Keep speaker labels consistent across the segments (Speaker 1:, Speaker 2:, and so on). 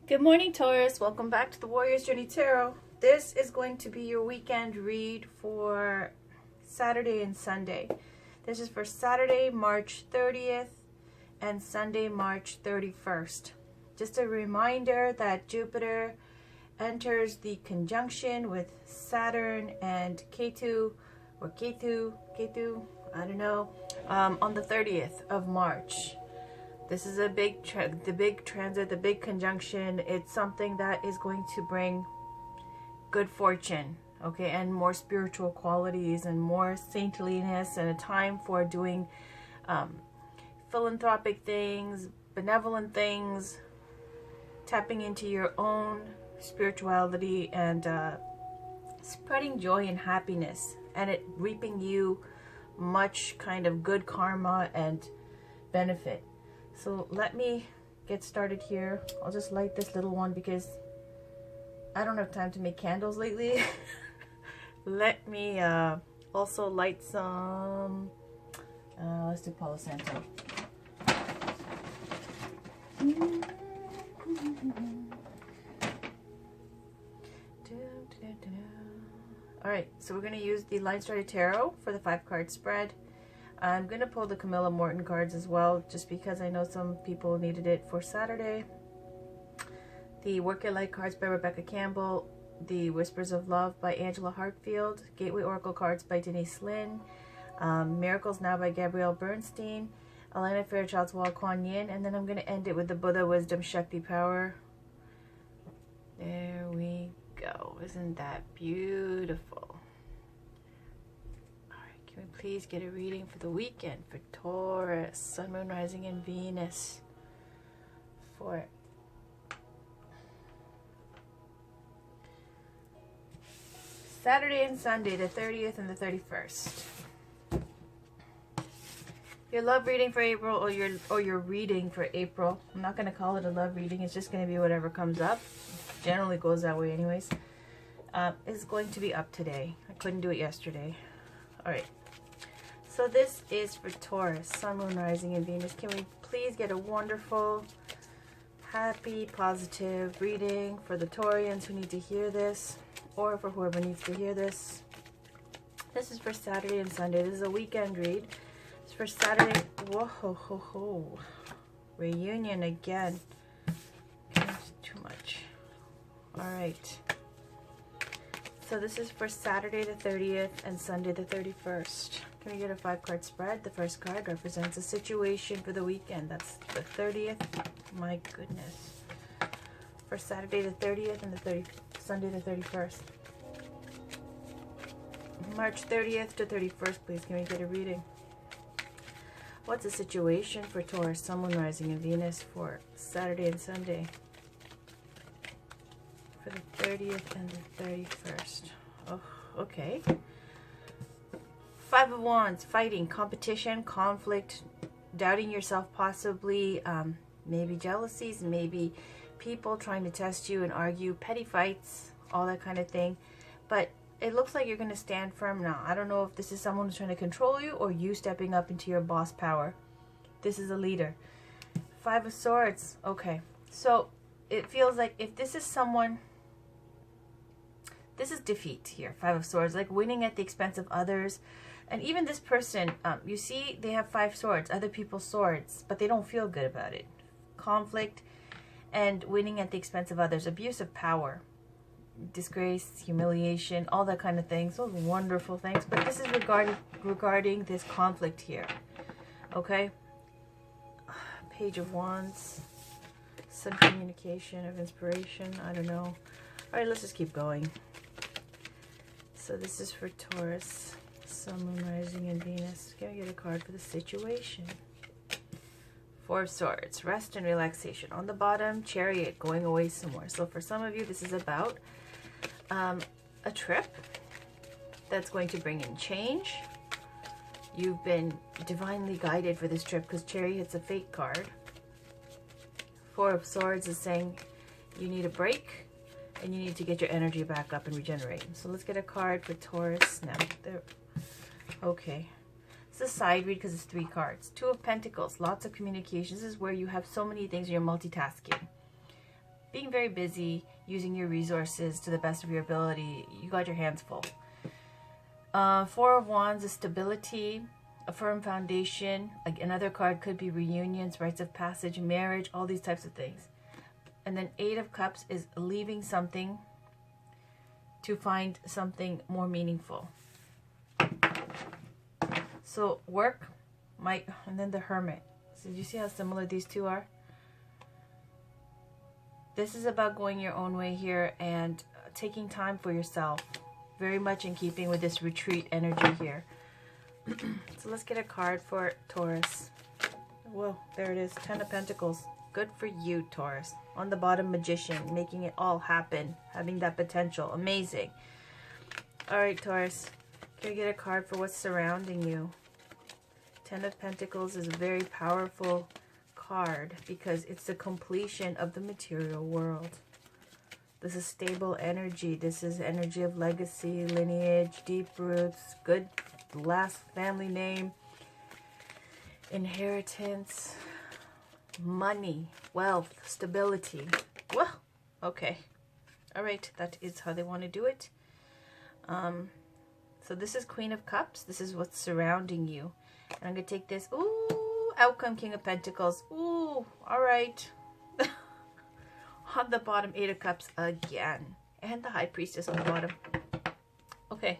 Speaker 1: Good morning, Taurus. Welcome back to the Warrior's Journey Tarot. This is going to be your weekend read for Saturday and Sunday. This is for Saturday, March 30th and Sunday, March 31st. Just a reminder that Jupiter enters the conjunction with Saturn and Ketu, or Ketu, I don't know, on the 30th of March. This is a big transit, the big conjunction. It's something that is going to bring good fortune, okay, and more spiritual qualities and more saintliness, and a time for doing philanthropic things, benevolent things, tapping into your own spirituality, and spreading joy and happiness, and it reaping you much kind of good karma and benefit. So let me get started here. I'll just light this little one because I don't have time to make candles lately. Let me also light some, let's do Palo Santo. Alright, so we're going to use the Line Started Tarot for the 5-card spread. I'm going to pull the Camilla Morton cards as well, just because I know some people needed it for Saturday. The Work Your Light cards by Rebecca Campbell. The Whispers of Love by Angela Hartfield. Gateway Oracle cards by Denise Lin. Miracles Now by Gabrielle Bernstein. Elena Fairchild's Wall Kuan Yin. And then I'm going to end it with the Buddha Wisdom Shakti Power. There we go. Isn't that beautiful? Can we please get a reading for the weekend for Taurus, Sun, Moon, Rising, and Venus for Saturday and Sunday, the 30th and the 31st. Your love reading for April, or your reading for April. I'm not going to call it a love reading. It's just going to be whatever comes up. Generally goes that way anyways. Is going to be up today. I couldn't do it yesterday. All right. So this is for Taurus, Sun, Moon, Rising, and Venus. Can we please get a wonderful, happy, positive reading for the Taurians who need to hear this, or for whoever needs to hear this. This is for Saturday and Sunday. This is a weekend read. It's for Saturday. Whoa, ho, ho, ho. Reunion again. Okay, that's too much. All right. So this is for Saturday the 30th and Sunday the 31st. Can we get a 5-card spread? The first card represents a situation for the weekend. That's the 30th. My goodness. For Saturday the 30th and the Sunday the 31st. March 30th to 31st, please. Can we get a reading? What's the situation for Taurus, Sun, Moon, Rising, and Venus for Saturday and Sunday? For the 30th and the 31st. Oh, okay. 5 of Wands, fighting, competition, conflict, doubting yourself possibly, maybe jealousies, maybe people trying to test you and argue, petty fights, all that kind of thing. But it looks like you're going to stand firm now. I don't know if this is someone who's trying to control you or you stepping up into your boss power. This is a leader. 5 of Swords. Okay. So it feels like if this is someone... This is defeat here, 5 of Swords, like winning at the expense of others. And even this person, you see, they have 5 swords, other people's swords, but they don't feel good about it. Conflict and winning at the expense of others, abuse of power, disgrace, humiliation, all that kind of things. Those wonderful things. But this is regarding this conflict here. Okay? Page of Wands, some communication of inspiration. I don't know. All right, let's just keep going. So this is for Taurus, Sun, Moon, Rising, and Venus. Can we get a card for the situation? 4 of Swords, rest and relaxation. On the bottom, Chariot, going away somewhere. So for some of you, this is about a trip that's going to bring in change. You've been divinely guided for this trip because Chariot's a fate card. 4 of Swords is saying you need a break. And you need to get your energy back up and regenerate. So let's get a card for Taurus now. There. Okay. It's a side read because it's 3 cards. 2 of Pentacles. Lots of communications. This is where you have so many things and you're multitasking. being very busy, using your resources to the best of your ability. You got your hands full. Four of Wands is stability, a firm foundation. Another card could be reunions, rites of passage, marriage, all these types of things. And then Eight of Cups is leaving something to find something more meaningful. So work might, and then the Hermit. So do you see how similar these two are? This is about going your own way here and taking time for yourself. Very much in keeping with this retreat energy here. So let's get a card for Taurus. Whoa, there it is. 10 of Pentacles. Good for you, Taurus. On the bottom, Magician. Making it all happen. Having that potential. Amazing. Alright, Taurus. Can we get a card for what's surrounding you? 10 of Pentacles is a very powerful card because it's the completion of the material world. This is stable energy. This is energy of legacy, lineage, deep roots, good last family name, inheritance, money, wealth, stability. Well, okay. All right, that is how they want to do it. So this is Queen of Cups. This is what's surrounding you. And I'm going to take this. Ooh, outcome, King of Pentacles. Ooh, all right. On the bottom, Eight of Cups again. And the High Priestess on the bottom. Okay.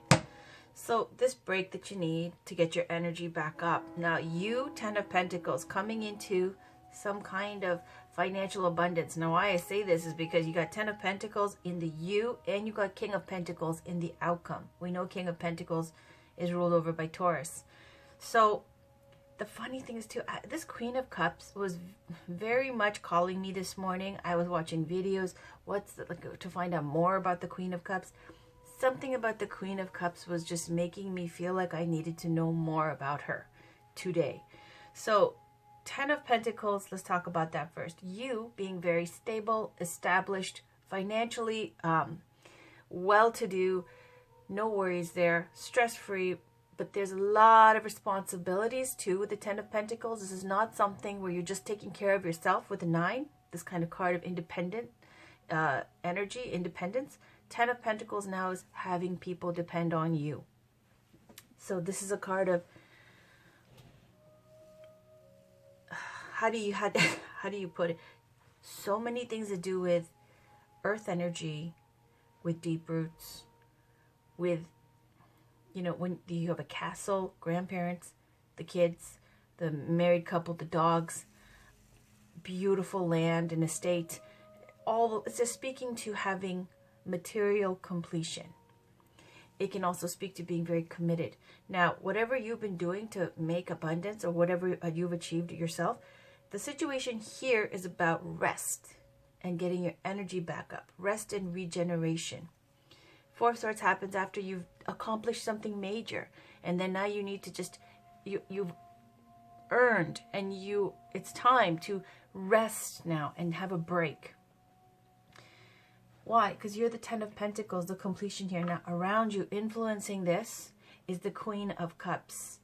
Speaker 1: So this break that you need to get your energy back up. Now you, 10 of Pentacles, coming into some kind of financial abundance. Now why I say this is because you got 10 of Pentacles in the you and you got King of Pentacles in the outcome. We know King of Pentacles is ruled over by Taurus. So the funny thing is too, this Queen of Cups was very much calling me this morning. I was watching videos to find out more about the Queen of Cups. Something about the Queen of Cups was just making me feel like I needed to know more about her today. So 10 of Pentacles, let's talk about that first. You being very stable, established, financially well-to-do, no worries there, stress-free, but there's a lot of responsibilities too with the 10 of Pentacles. This is not something where you're just taking care of yourself with the 9, this kind of card of independent energy, independence. 10 of Pentacles now is having people depend on you. So this is a card of how do you put it? So many things to do with earth energy, with deep roots, with, you know, when you have a castle, grandparents, the kids, the married couple, the dogs, beautiful land and estate. All it's just speaking to having material completion. It can also speak to being very committed. Now, whatever you've been doing to make abundance or whatever you've achieved yourself, the situation here is about rest and getting your energy back up. Rest and regeneration. Four of Swords happens after you've accomplished something major. And then now you need to just, you've earned and it's time to rest now and have a break. Why? Because you're the 10 of Pentacles, the completion here. Now around you, influencing this, is the Queen of Cups.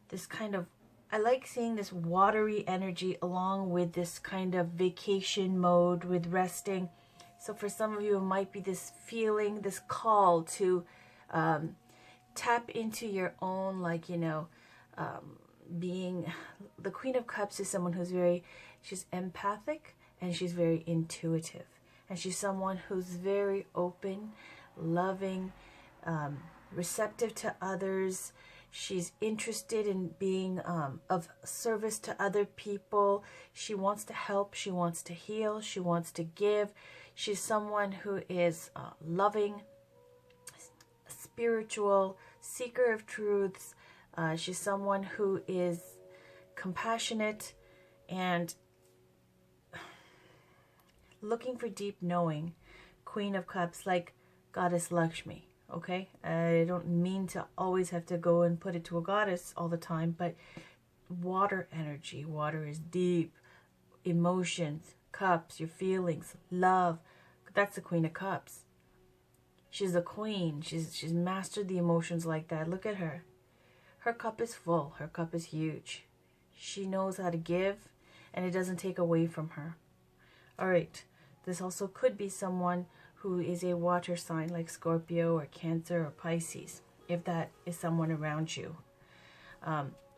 Speaker 1: This kind of, I like seeing this watery energy along with this kind of vacation mode with resting. So for some of you, it might be this feeling, this call to tap into your own, like, you know, being, the Queen of Cups is someone who's she's empathic and she's very intuitive. And she's someone who's very open, loving, receptive to others. She's interested in being of service to other people. She wants to help. She wants to heal. She wants to give. She's someone who is loving, spiritual, seeker of truths. She's someone who is compassionate and looking for deep knowing. Queen of Cups, like Goddess Lakshmi, okay? I don't mean to always have to go and put it to a goddess all the time, but water energy. Water is deep. Emotions, cups, your feelings, love. That's the Queen of Cups. She's a queen. She's mastered the emotions like that. Look at her. Her cup is full. Her cup is huge. She knows how to give, and it doesn't take away from her. All right. This also could be someone who is a water sign like Scorpio or Cancer or Pisces, if that is someone around you.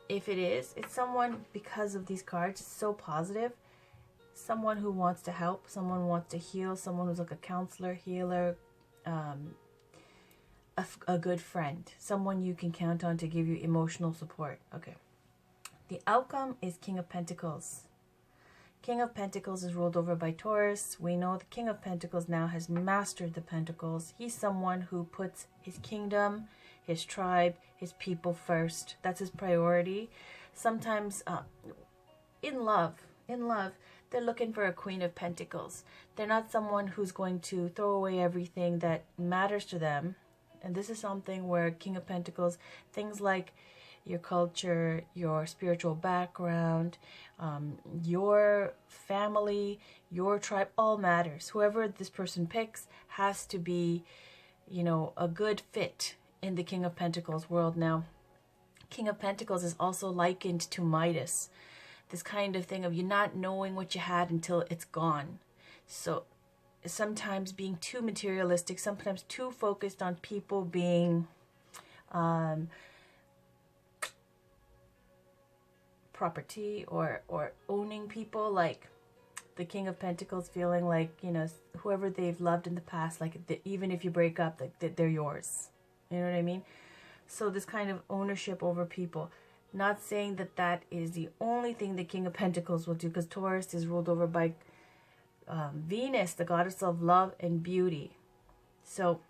Speaker 1: If it is, it's someone, because of these cards, it's so positive. Someone who wants to help, someone who wants to heal, someone who's like a counselor, healer, a good friend, someone you can count on to give you emotional support. Okay. The outcome is King of Pentacles. King of Pentacles is ruled over by Taurus. We know the King of Pentacles now has mastered the Pentacles. He's someone who puts his kingdom, his tribe, his people first. That's his priority. Sometimes in love, they're looking for a Queen of Pentacles. They're not someone who's going to throw away everything that matters to them. And this is something where King of Pentacles, things like your culture, your spiritual background, your family, your tribe, all matters. Whoever this person picks has to be, you know, a good fit in the King of Pentacles world. Now, King of Pentacles is also likened to Midas. This kind of thing of you not knowing what you had until it's gone. So sometimes being too materialistic, sometimes too focused on people being property or owning people, like the King of Pentacles feeling like, you know, whoever they've loved in the past, like even if you break up, like they're yours. You know what I mean? So this kind of ownership over people. Not saying that that is the only thing the King of Pentacles will do, because Taurus is ruled over by Venus, the goddess of love and beauty. So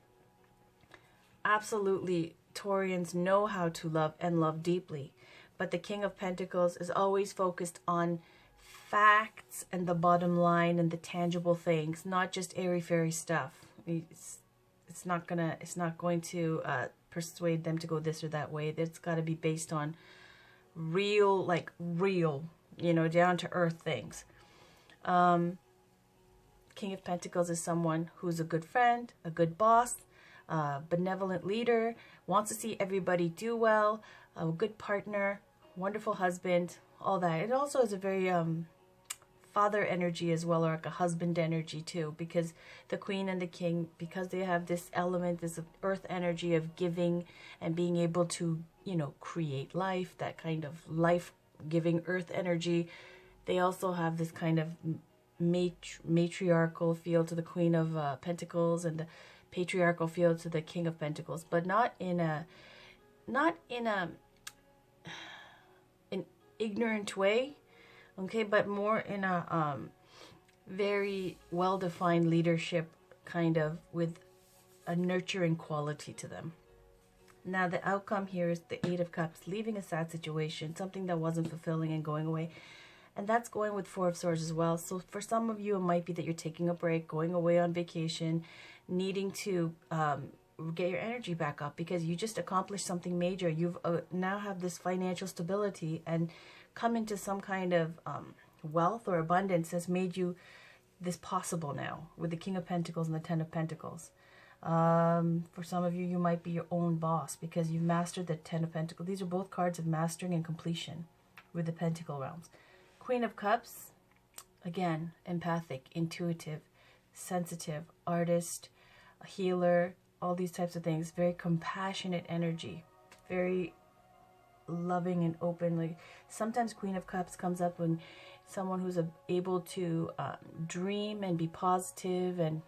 Speaker 1: absolutely, Taurians know how to love and love deeply. But the King of Pentacles is always focused on facts and the bottom line and the tangible things, not just airy-fairy stuff. It's not going to persuade them to go this or that way. It's got to be based on real, you know, down to earth things. King of Pentacles is someone who's a good friend, a good boss, benevolent leader, wants to see everybody do well, a good partner, wonderful husband, all that. It also is a very father energy as well, or like a husband energy too, because the Queen and the King, because they have this element, this earth energy of giving and being able to, you know, create life, that kind of life-giving earth energy. They also have this kind of matriarchal feel to the Queen of Pentacles, and the patriarchal feel to the King of Pentacles, but not in an ignorant way, okay, but more in a very well-defined leadership, kind of with a nurturing quality to them. Now the outcome here is the Eight of Cups, leaving a sad situation, something that wasn't fulfilling and going away. And that's going with Four of Swords as well. So for some of you, it might be that you're taking a break, going away on vacation, needing to get your energy back up because you just accomplished something major. You've now have this financial stability and come into some kind of wealth or abundance has made you this possible now with the King of Pentacles and the Ten of Pentacles. For some of you, you might be your own boss because you've mastered the Ten of Pentacles. These are both cards of mastering and completion with the Pentacle realms. Queen of Cups, again, empathic, intuitive, sensitive, artist, a healer, all these types of things. Very compassionate energy, very loving and open. Like sometimes Queen of Cups comes up when someone who's able to dream and be positive and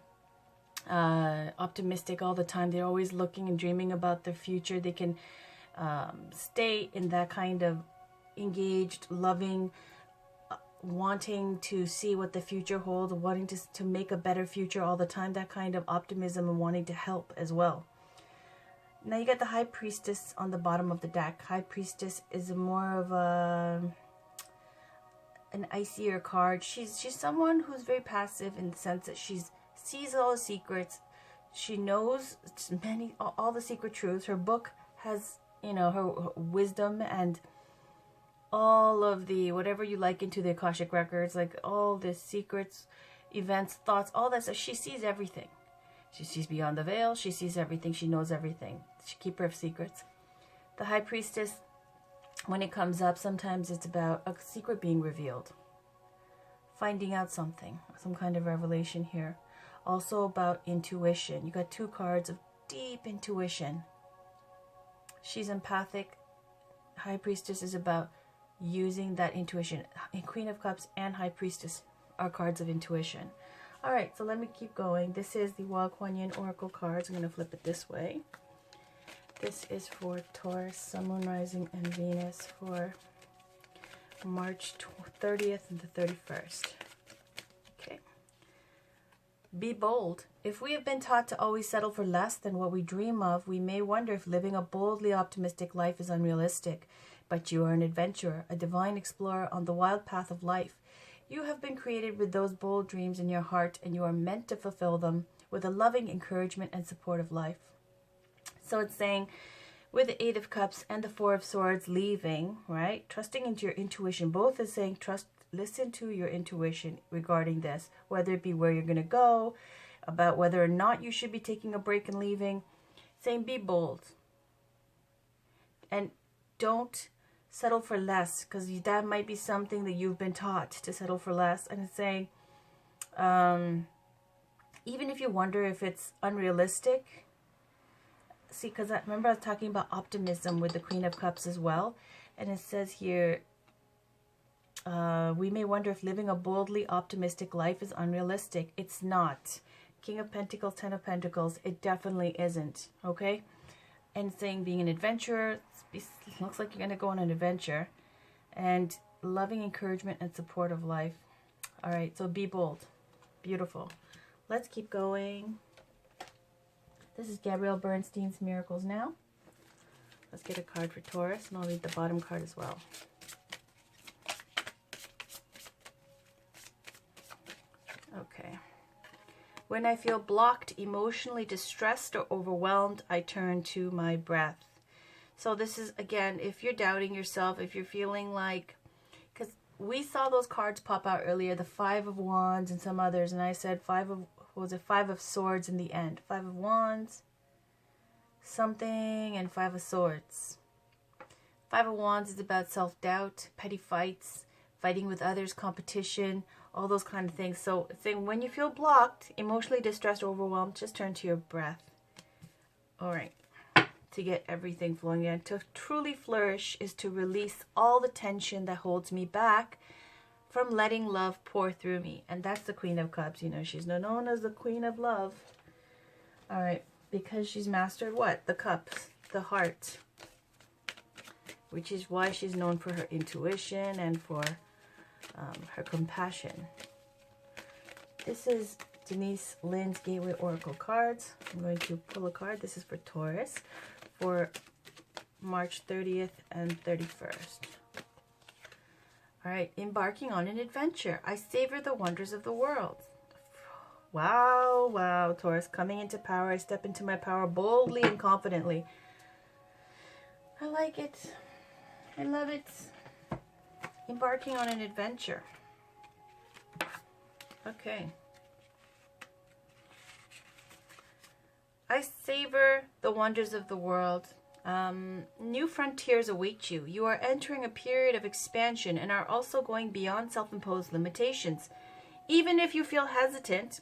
Speaker 1: optimistic all the time. They're always looking and dreaming about their future. They can stay in that kind of engaged, loving, wanting to see what the future holds, wanting to make a better future all the time, that kind of optimism and wanting to help as well. Now you got the High Priestess on the bottom of the deck. High Priestess is more of an icier card. She's someone who's very passive in the sense that she sees all the secrets. She knows all the secret truths. Her book has, you know, her wisdom and all of the, whatever you like into the Akashic records, like all the secrets, events, thoughts, all that stuff. She sees everything. She sees beyond the veil. She sees everything. She knows everything. She keeper of secrets. The High Priestess, when it comes up, sometimes it's about a secret being revealed. finding out something, some kind of revelation here. Also about intuition. You got 2 cards of deep intuition. She's empathic. High Priestess is about using that intuition. Queen of Cups and High Priestess are cards of intuition. All right, so let me keep going. This is the Wild Kuan Yin Oracle cards. I'm going to flip it this way. This is for Taurus, Sun, Moon, Rising, and Venus for March 30th and the 31st. Okay. Be bold. If we have been taught to always settle for less than what we dream of, we may wonder if living a boldly optimistic life is unrealistic. But you are an adventurer, a divine explorer on the wild path of life. You have been created with those bold dreams in your heart, and you are meant to fulfill them with a loving encouragement and support of life. So it's saying, with the 8 of Cups and the 4 of Swords leaving, right? Trusting into your intuition. Both is saying listen to your intuition regarding this, whether it be where you're going to go, about whether or not you should be taking a break and leaving. Saying be bold. And don't settle for less, because that might be something that you've been taught, to settle for less. And it's saying, even if you wonder if it's unrealistic, see, because I remember I was talking about optimism with the Queen of Cups as well. And it says here, we may wonder if living a boldly optimistic life is unrealistic. It's not. King of Pentacles, 10 of Pentacles, it definitely isn't. Okay? And saying being an adventurer, it looks like you're going to go on an adventure. And loving encouragement and support of life. All right, so be bold. Beautiful. Let's keep going. This is Gabrielle Bernstein's Miracles Now. Let's get a card for Taurus, and I'll read the bottom card as well. Okay. When I feel blocked, emotionally distressed, or overwhelmed, I turn to my breath. So this is, again, if you're doubting yourself, if you're feeling like, because we saw those cards pop out earlier, the 5 of Wands and some others, and I said 5 of Swords in the end. 5 of Wands, something, and 5 of Swords. 5 of Wands is about self-doubt, petty fights, fighting with others, competition, all those kind of things. So saying when you feel blocked, emotionally distressed, or overwhelmed, just turn to your breath. All right. To get everything flowing in. To truly flourish is to release all the tension that holds me back from letting love pour through me. And that's the Queen of Cups. You know, she's known as the Queen of Love. All right. Because she's mastered what? The cups. The heart. Which is why she's known for her intuition and for her compassion. This is Denise Lynn's Gateway Oracle cards. I'm going to pull a card. This is for Taurus for March 30th and 31st. All right, embarking on an adventure. I savor the wonders of the world. Wow, wow, Taurus, coming into power. I step into my power boldly and confidently. I like it. I love it. Embarking on an adventure. Okay. I savor the wonders of the world. New frontiers await you. You are entering a period of expansion and are also going beyond self-imposed limitations. Even if you feel hesitant,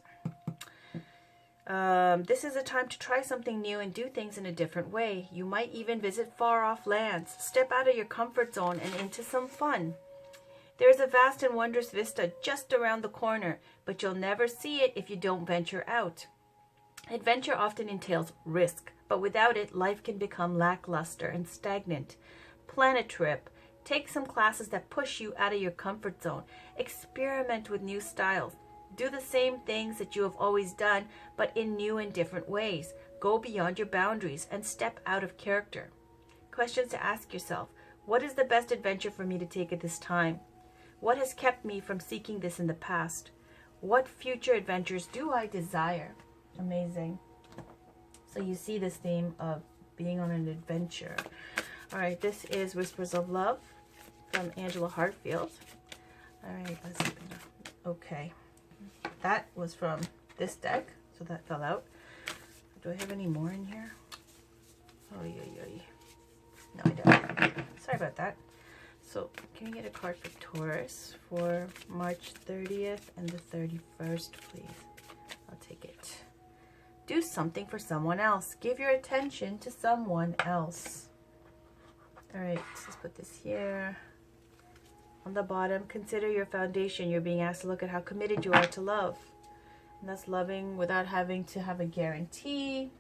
Speaker 1: this is a time to try something new and do things in a different way. You might even visit far-off lands. Step out of your comfort zone and into some fun. There is a vast and wondrous vista just around the corner, but you'll never see it if you don't venture out. Adventure often entails risk, but without it, life can become lackluster and stagnant. Plan a trip. Take some classes that push you out of your comfort zone. Experiment with new styles. Do the same things that you have always done, but in new and different ways. Go beyond your boundaries and step out of character. Questions to ask yourself. What is the best adventure for me to take at this time? What has kept me from seeking this in the past? What future adventures do I desire? Amazing. So you see this theme of being on an adventure. All right, this is Whispers of Love from Angela Hartfield. All right, let's see. Okay. That was from this deck, so that fell out. Do I have any more in here? Oh, yeah. No, I don't. Sorry about that. So can you get a card for Taurus for March 30th and the 31st, please? I'll take it. Do something for someone else. Give your attention to someone else. All right, let's put this here. On the bottom, consider your foundation. You're being asked to look at how committed you are to love. And that's loving without having to have a guarantee.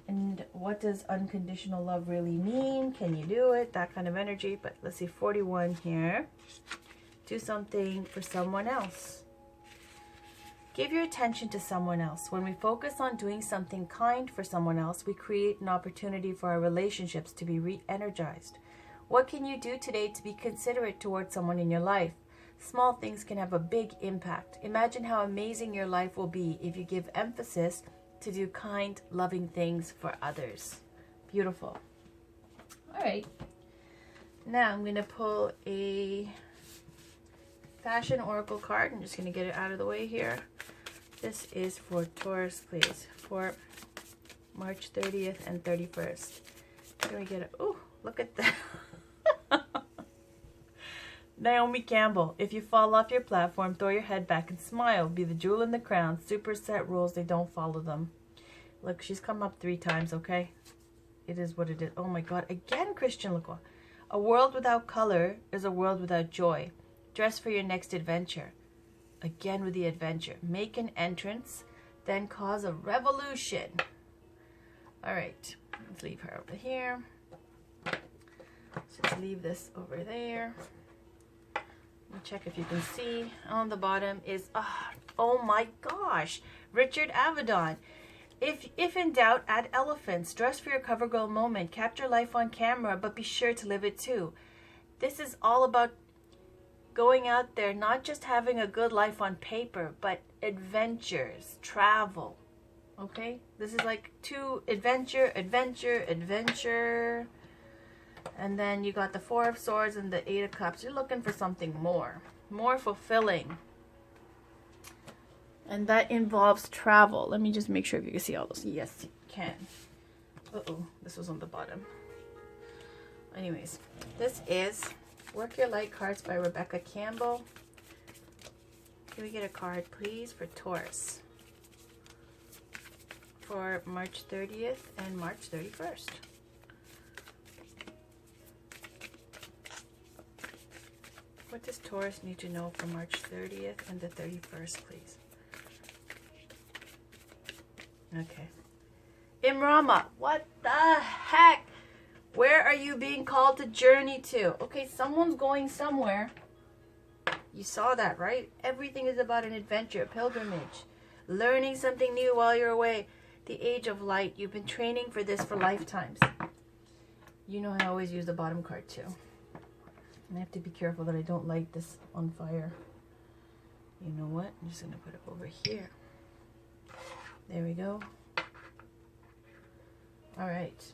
Speaker 1: And what does unconditional love really mean? Can you do it? That kind of energy. But let's see, 41 here. Do something for someone else. Give your attention to someone else. When we focus on doing something kind for someone else, we create an opportunity for our relationships to be re-energized. What can you do today to be considerate towards someone in your life? Small things can have a big impact. Imagine how amazing your life will be if you give emphasis to do kind, loving things for others. Beautiful. All right. Now I'm going to pull a Fashion Oracle card. I'm just going to get it out of the way here. This is for Taurus, please, for March 30th and 31st. Can we get it? Oh, look at that. Naomi Campbell, if you fall off your platform, throw your head back and smile. Be the jewel in the crown. Super set rules, they don't follow them. Look, she's come up 3 times, okay? It is what it is. Oh my God, again, Christian Lacroix. A world without color is a world without joy. Dress for your next adventure. Again with the adventure. Make an entrance, then cause a revolution. All right, let's leave her over here. Let's just leave this over there. Let me check if you can see. On the bottom is, oh my gosh, Richard Avedon. If in doubt, add elephants. Dress for your cover girl moment. Capture life on camera, but be sure to live it too. This is all about going out there, not just having a good life on paper, but adventures, travel. Okay? This is like 2 adventure, adventure, adventure. And then you got the 4 of Swords and the 8 of Cups. You're looking for something more fulfilling. And that involves travel. Let me just make sure if you can see all those. Yes, you can. Uh-oh, this was on the bottom. Anyways, this is Work Your Light Cards by Rebecca Campbell. Can we get a card, please, for Taurus for March 30th and March 31st? What does Taurus need to know for March 30th and the 31st, please? Okay. Imrama, what the heck? Where are you being called to journey to? Okay, someone's going somewhere. You saw that, right? Everything is about an adventure, a pilgrimage. Learning something new while you're away. The age of light. You've been training for this for lifetimes. You know I always use the bottom card too. I have to be careful that I don't light this on fire. You know what? I'm just going to put it over here. There we go. All right.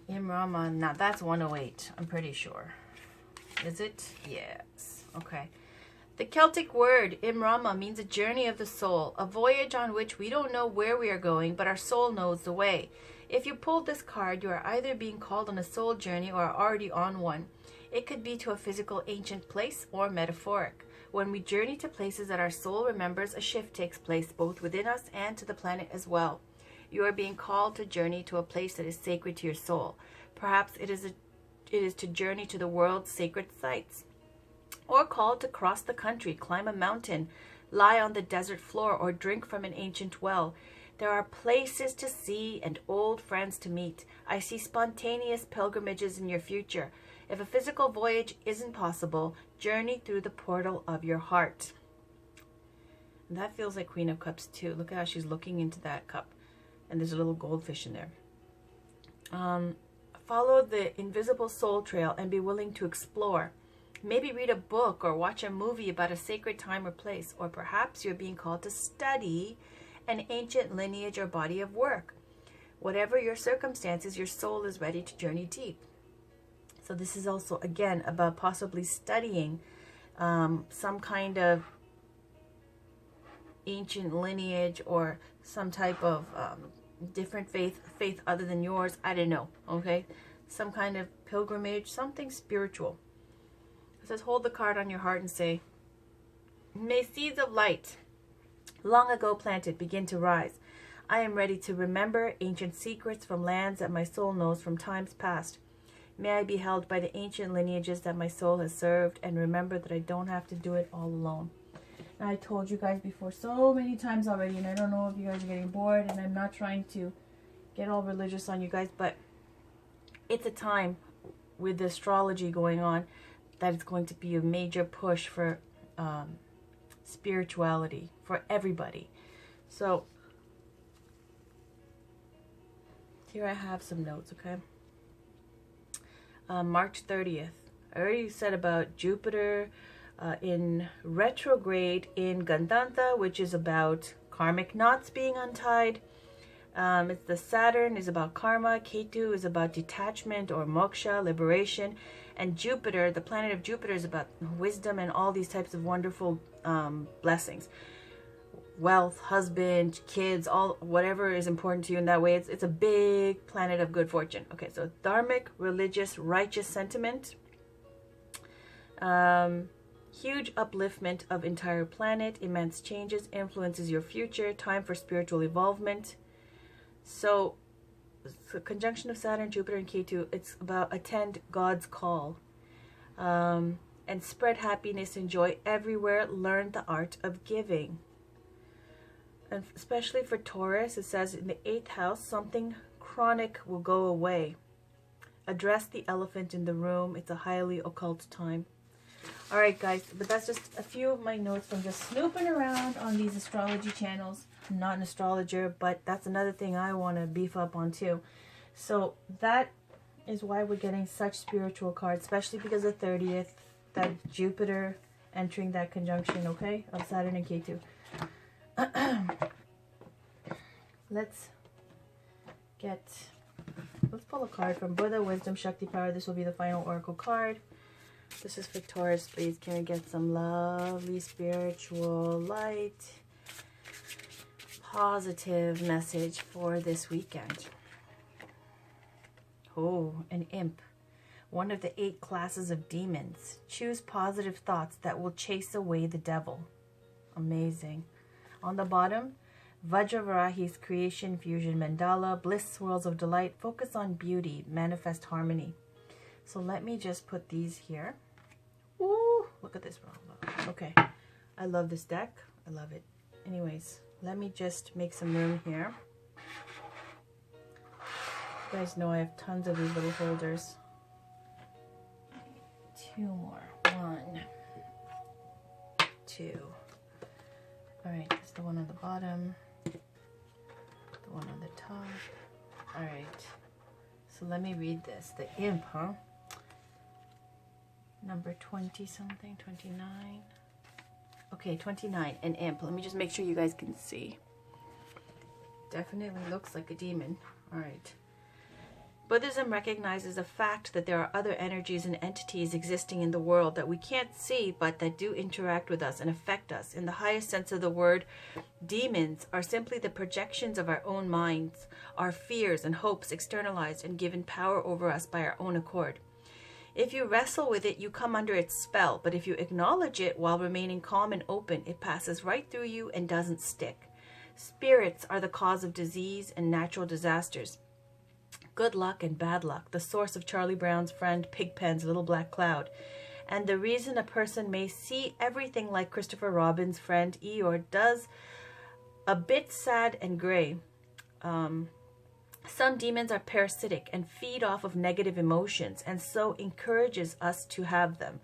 Speaker 1: Imrama. Now that's 108. I'm pretty sure. Is it? Yes. Okay. The Celtic word Imrama means a journey of the soul, a voyage on which we don't know where we are going, but our soul knows the way. If you pulled this card, you are either being called on a soul journey or are already on one. It could be to a physical ancient place or metaphoric. When we journey to places that our soul remembers, a shift takes place both within us and to the planet as well. You are being called to journey to a place that is sacred to your soul. Perhaps it is to journey to the world's sacred sites, or called to cross the country, climb a mountain, lie on the desert floor, or drink from an ancient well. There are places to see and old friends to meet. I see spontaneous pilgrimages in your future. If a physical voyage isn't possible, journey through the portal of your heart. And that feels like Queen of Cups too. Look at how she's looking into that cup. And there's a little goldfish in there. Follow the invisible soul trail and be willing to explore. Maybe read a book or watch a movie about a sacred time or place. Or perhaps you're being called to study an ancient lineage or body of work. Whatever your circumstances, your soul is ready to journey deep. So this is also, again, about possibly studying some kind of ancient lineage or some type of different faith other than yours. I don't know, okay? Some kind of pilgrimage, something spiritual. It says, hold the card on your heart and say, may seeds of light long ago planted begin to rise. I am ready to remember ancient secrets from lands that my soul knows from times past. May I be held by the ancient lineages that my soul has served, and remember that I don't have to do it all alone. Now, I told you guys before so many times already, and I don't know if you guys are getting bored, and I'm not trying to get all religious on you guys, but it's a time with the astrology going on that it's going to be a major push for spirituality for everybody. So here I have some notes, okay? March 30th. I already said about Jupiter in retrograde in Gandanta, which is about karmic knots being untied. It's the Saturn is about karma. Ketu is about detachment or moksha, liberation. And Jupiter, the planet of Jupiter, is about wisdom and all these types of wonderful blessings. Wealth, husband, kids, all whatever is important to you in that way. It's a big planet of good fortune. Okay, so dharmic, religious, righteous sentiment. Huge upliftment of entire planet. Immense changes, influences your future. Time for spiritual evolvement. So conjunction of Saturn, Jupiter, and Ketu, it's about attend God's call. And spread happiness and joy everywhere. Learn the art of giving. And especially for Taurus, it says in the 8th house, something chronic will go away. Address the elephant in the room. It's a highly occult time. All right, guys, but that's just a few of my notes from just snooping around on these astrology channels. I'm not an astrologer, but that's another thing I want to beef up on too. So that is why we're getting such spiritual cards, especially because of 30th, that Jupiter entering that conjunction, okay, of Saturn and Ketu. Let's pull a card from Buddha, Wisdom, Shakti, Power. This will be the final oracle card. This is for Taurus, please. Can I get some lovely spiritual light, positive message for this weekend? Oh, an imp. One of the 8 classes of demons. Choose positive thoughts that will chase away the devil. Amazing. On the bottom, Vajravarahi's creation, fusion, mandala, bliss, swirls of delight, focus on beauty, manifest harmony. So let me just put these here. Ooh, look at this. Okay, I love this deck. I love it. Anyways, let me just make some room here. You guys know I have tons of these little holders. 2 more. 1, 2. All right, that's the one on the bottom, the one on the top. All right, so let me read this. The imp, huh? Number 20 something, 29. Okay, 29, an imp. Let me just make sure you guys can see. Definitely looks like a demon. All right. Buddhism recognizes the fact that there are other energies and entities existing in the world that we can't see, but that do interact with us and affect us. In the highest sense of the word, demons are simply the projections of our own minds, our fears and hopes externalized and given power over us by our own accord. If you wrestle with it, you come under its spell, but if you acknowledge it while remaining calm and open, it passes right through you and doesn't stick. Spirits are the cause of disease and natural disasters. Good luck and bad luck, the source of Charlie Brown's friend Pigpen's little black cloud, and the reason a person may see everything like Christopher Robin's friend Eeyore does, a bit sad and gray. Some demons are parasitic and feed off of negative emotions, and so encourages us to have them.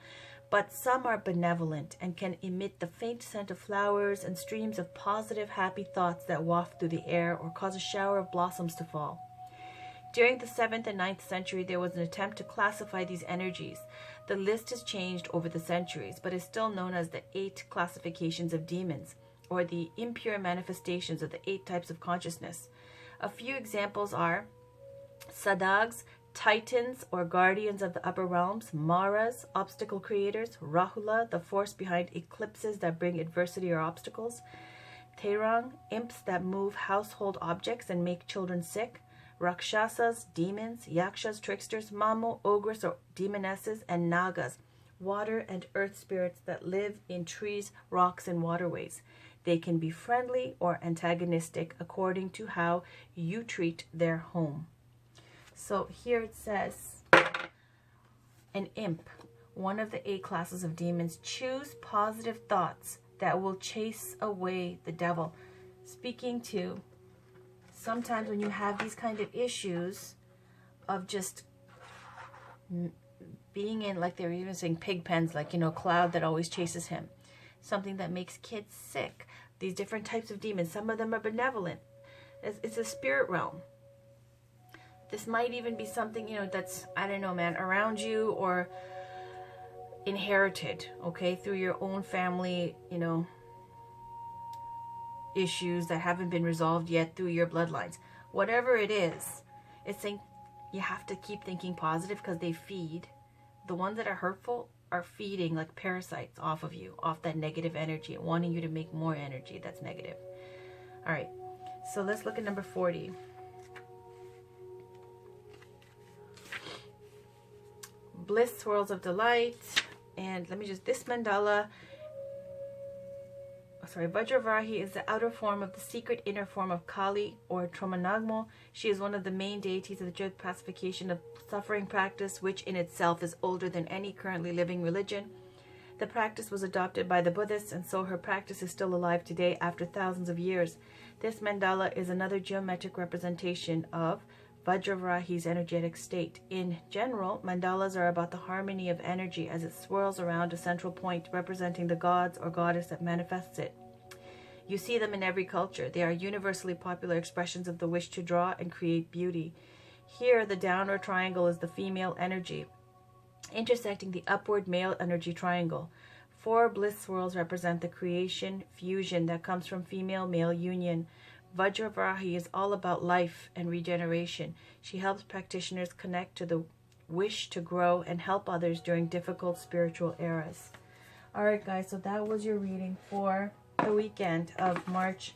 Speaker 1: But some are benevolent and can emit the faint scent of flowers and streams of positive, happy thoughts that waft through the air or cause a shower of blossoms to fall. During the 7th and 9th century, there was an attempt to classify these energies. The list has changed over the centuries, but is still known as the 8 classifications of demons, or the impure manifestations of the 8 types of consciousness. A few examples are Sadags, Titans or guardians of the upper realms, Maras, obstacle creators, Rahula, the force behind eclipses that bring adversity or obstacles, Terang, imps that move household objects and make children sick. Rakshasas, demons. Yakshas, tricksters. Mamo, ogres or demonesses. And Nagas, water and earth spirits that live in trees, rocks, and waterways. They can be friendly or antagonistic according to how you treat their home. So here it says, an imp, one of the 8 classes of demons. Choose positive thoughts that will chase away the devil. Speaking to sometimes when you have these kind of issues of just being in, like they were even saying, pig pens, like, you know, cloud that always chases him. Something that makes kids sick. These different types of demons. Some of them are benevolent. It's a spirit realm. This might even be something, you know, that's, I don't know, man, around you or inherited, okay, through your own family, you know, issues that haven't been resolved yet through your bloodlines. Whatever it is, it's saying you have to keep thinking positive because they feed. The ones that are hurtful are feeding like parasites off of you, off that negative energy, wanting you to make more energy that's negative. All right, so let's look at number 40. Bliss, swirls of delight. And let me just, this mandala, Vajravarahi is the outer form of the secret inner form of Kali or Tromanagmo. She is one of the main deities of the Jug pacification of suffering practice, which in itself is older than any currently living religion. The practice was adopted by the Buddhists, and so her practice is still alive today after thousands of years. This mandala is another geometric representation of Vajravarahi's energetic state. In general, mandalas are about the harmony of energy as it swirls around a central point representing the gods or goddess that manifests it. You see them in every culture. They are universally popular expressions of the wish to draw and create beauty. Here, the downward triangle is the female energy, intersecting the upward male energy triangle. 4 bliss swirls represent the creation fusion that comes from female-male union. Vajravarahi is all about life and regeneration. She helps practitioners connect to the wish to grow and help others during difficult spiritual eras. Alright guys, so that was your reading for the weekend of March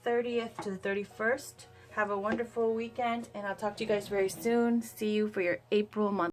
Speaker 1: 30th to the 31st. Have a wonderful weekend, and I'll talk to you guys very soon. See you for your April month.